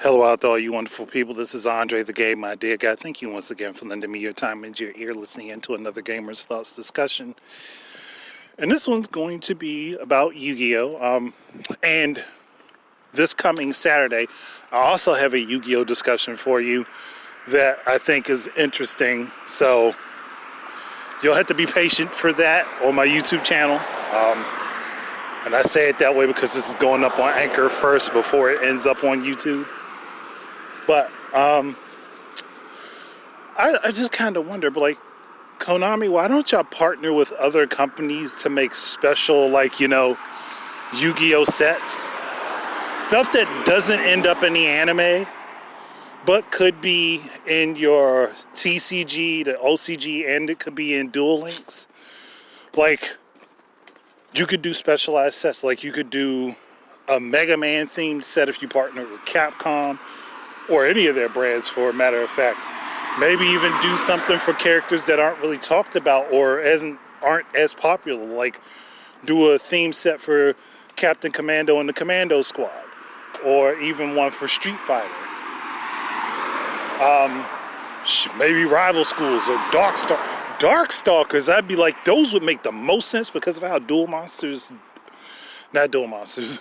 Hello out there, all you wonderful people. This is Andre, the Game Idea Guy. Thank you once again for lending me your time and your ear, listening into another Gamer's Thoughts discussion. And this one's going to be about Yu-Gi-Oh! And this coming Saturday, I also have a Yu-Gi-Oh! Discussion for you that I think is interesting. So you'll have to be patient for that on my YouTube channel. And I say it that way because this is going up on Anchor first before it ends up on YouTube. But I just kind of wonder, but like, Konami, why don't y'all partner with other companies to make special, like, Yu-Gi-Oh! Sets? Stuff that doesn't end up in the anime, but could be in your TCG, the OCG, and it could be in Duel Links. Like, you could do specialized sets. Like, you could do a Mega Man themed set if you partner with Capcom, or any of their brands for a matter of fact. Maybe even do something for characters that aren't really talked about or aren't as popular. Like, do a theme set for Captain Commando and the Commando Squad. Or even one for Street Fighter. Maybe Rival Schools or Darkstalkers. I'd be like, those would make the most sense because of how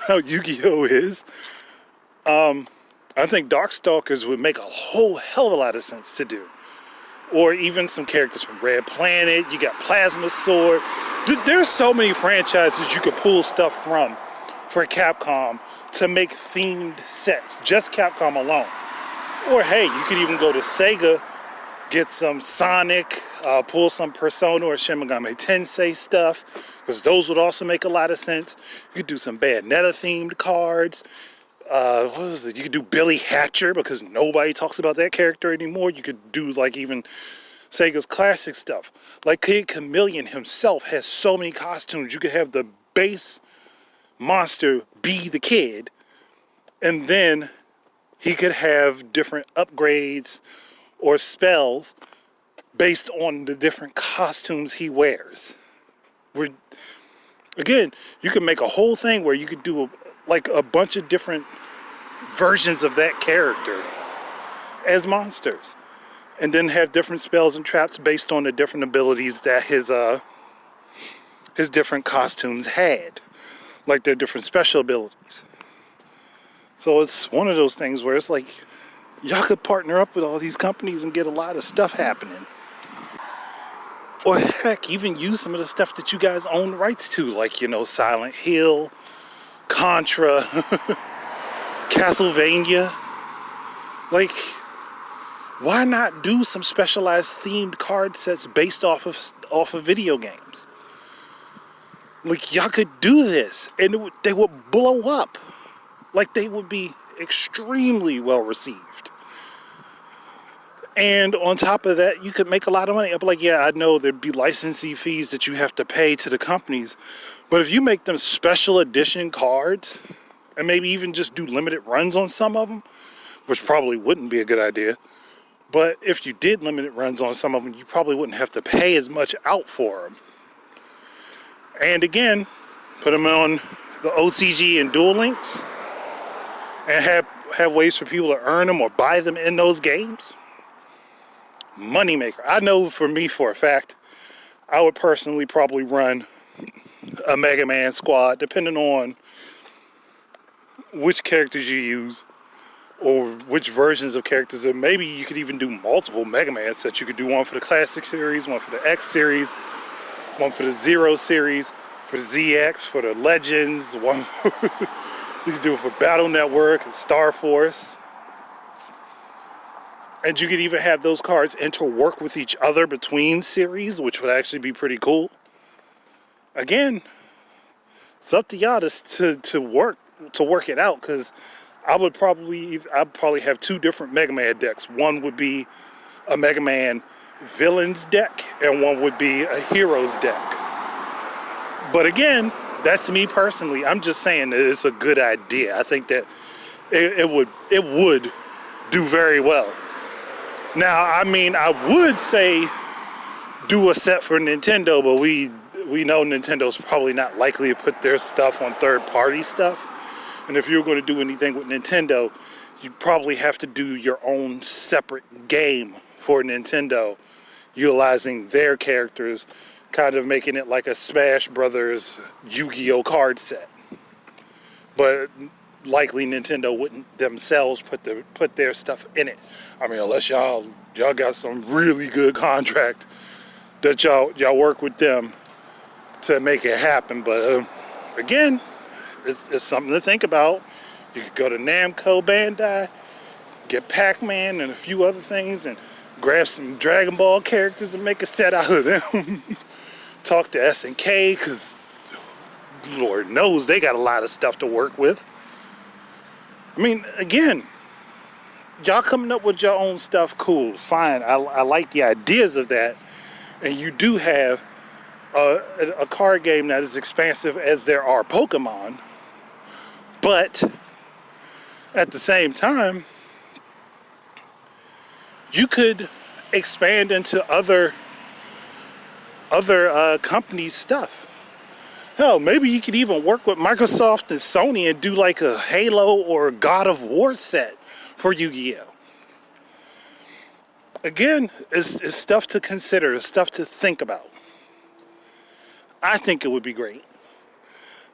how Yu-Gi-Oh! Is. I think Darkstalkers would make a whole hell of a lot of sense to do. Or even some characters from Red Planet. You got Plasma Sword. There's so many franchises you could pull stuff from for Capcom to make themed sets. Just Capcom alone. Or hey, you could even go to Sega, get some Sonic, pull some Persona or Shin Megami Tensei stuff, because those would also make a lot of sense. You could do some Bayonetta themed cards. What was it? You could do Billy Hatcher because nobody talks about that character anymore. You could do like even Sega's classic stuff. Like Kid Chameleon himself has so many costumes. You could have the base monster be the kid, and then he could have different upgrades or spells based on the different costumes he wears. Again, you could make a whole thing where you could do a bunch of different versions of that character as monsters, and then have different spells and traps based on the different abilities that his different costumes had, like their different special abilities. So it's one of those things where it's like, y'all could partner up with all these companies and get a lot of stuff happening. Or heck, even use some of the stuff that you guys own rights to, like, Silent Hill, Contra, Castlevania. Like, why not do some specialized themed card sets based off of video games? Like, y'all could do this, and they would blow up. Like, they would be extremely well received. And on top of that, you could make a lot of money. I'd be like, yeah, I know there'd be licensing fees that you have to pay to the companies. But if you make them special edition cards, and maybe even just do limited runs on some of them, which probably wouldn't be a good idea. But if you did limited runs on some of them, you probably wouldn't have to pay as much out for them. And again, put them on the OCG and Duel Links, and have ways for people to earn them or buy them in those games. Moneymaker. I know for me, for a fact, I would personally probably run a Mega Man squad, depending on which characters you use or which versions of characters. And maybe you could even do multiple Mega Man sets. You could do one for the Classic Series, one for the X Series, one for the Zero Series, for the ZX, for the Legends, one you could do it for Battle Network and Star Force. And you could even have those cards interwork with each other between series, which would actually be pretty cool. Again, it's up to y'all to work it out, because I'd probably have two different Mega Man decks. One would be a Mega Man Villains deck, and one would be a Heroes deck. But again, that's me personally. I'm just saying that it's a good idea. I think that it would do very well. Now, I mean, I would say do a set for Nintendo, but we know Nintendo's probably not likely to put their stuff on third-party stuff. And if you're going to do anything with Nintendo, you probably have to do your own separate game for Nintendo, utilizing their characters, kind of making it like a Smash Brothers Yu-Gi-Oh card set. But likely Nintendo wouldn't themselves put their stuff in it. I mean, unless y'all got some really good contract that y'all work with them to make it happen. But again, it's something to think about. You could go to Namco Bandai, get Pac-Man and a few other things, and grab some Dragon Ball characters and make a set out of them. Talk to SNK, because Lord knows they got a lot of stuff to work with. I mean, again, y'all coming up with your own stuff, cool, fine. I like the ideas of that. And you do have a card game that is expansive as there are Pokemon. But at the same time, you could expand into other companies' stuff. Hell, maybe you could even work with Microsoft and Sony and do like a Halo or a God of War set for Yu-Gi-Oh! Again, it's stuff to consider, it's stuff to think about. I think it would be great.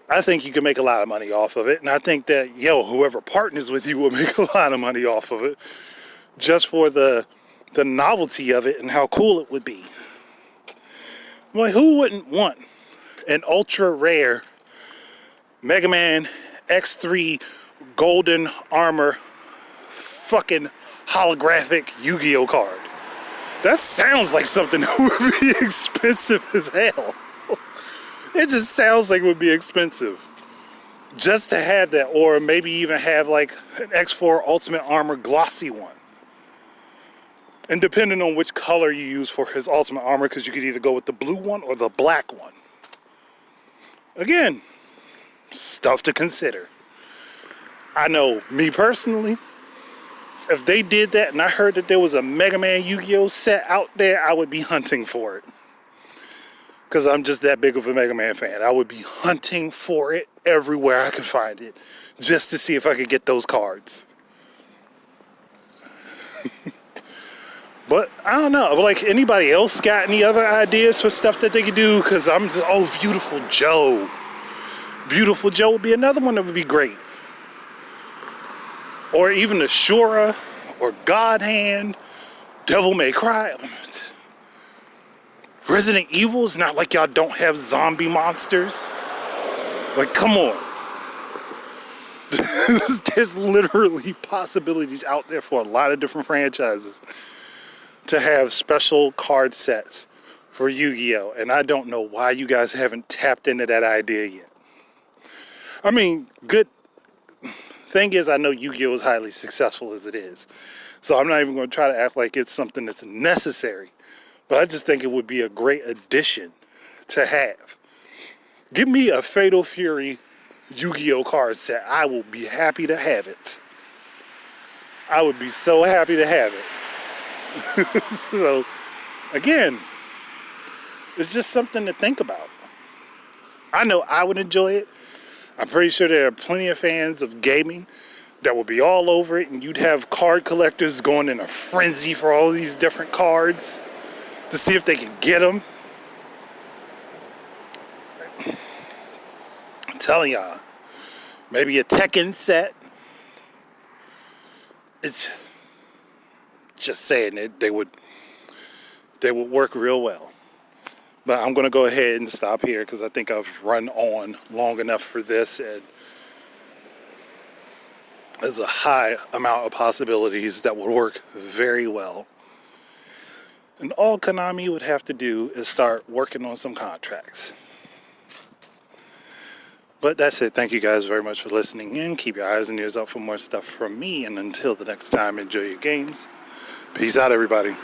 I think you can make a lot of money off of it, and I think that, whoever partners with you will make a lot of money off of it, just for the novelty of it and how cool it would be. Like, who wouldn't want an ultra rare Mega Man X3 Golden Armor fucking holographic Yu-Gi-Oh card? That sounds like something that would be expensive as hell. It just sounds like it would be expensive just to have that, or maybe even have like an X4 Ultimate Armor glossy one. And depending on which color you use for his Ultimate Armor, because you could either go with the blue one or the black one. Again, stuff to consider. I know, me personally, if they did that and I heard that there was a Mega Man Yu-Gi-Oh set out there, I would be hunting for it. Because I'm just that big of a Mega Man fan. I would be hunting for it everywhere I could find it, just to see if I could get those cards. But I don't know. Like, anybody else got any other ideas for stuff that they could do? Because I'm just, Beautiful Joe. Beautiful Joe would be another one that would be great. Or even Ashura, or God Hand, Devil May Cry. Resident Evil is not like y'all don't have zombie monsters. Like, come on. There's literally possibilities out there for a lot of different franchises to have special card sets for Yu-Gi-Oh! And I don't know why you guys haven't tapped into that idea yet. I mean, good thing is, I know Yu-Gi-Oh! Is highly successful as it is. So I'm not even going to try to act like it's something that's necessary. But I just think it would be a great addition to have. Give me a Fatal Fury Yu-Gi-Oh! Card set. I will be happy to have it. I would be so happy to have it. So, again, it's just something to think about. I know I would enjoy it. I'm pretty sure there are plenty of fans of gaming that will be all over it, and you'd have card collectors going in a frenzy for all these different cards to see if they can get them. I'm telling y'all, maybe a Tekken set. It's just saying it, they would work real well. But I'm going to go ahead and stop here because I think I've run on long enough for this, and there's a high amount of possibilities that would work very well. And all Konami would have to do is start working on some contracts. But that's it. Thank you guys very much for listening in. Keep your eyes and ears out for more stuff from me. And until the next time, enjoy your games. Peace out, everybody.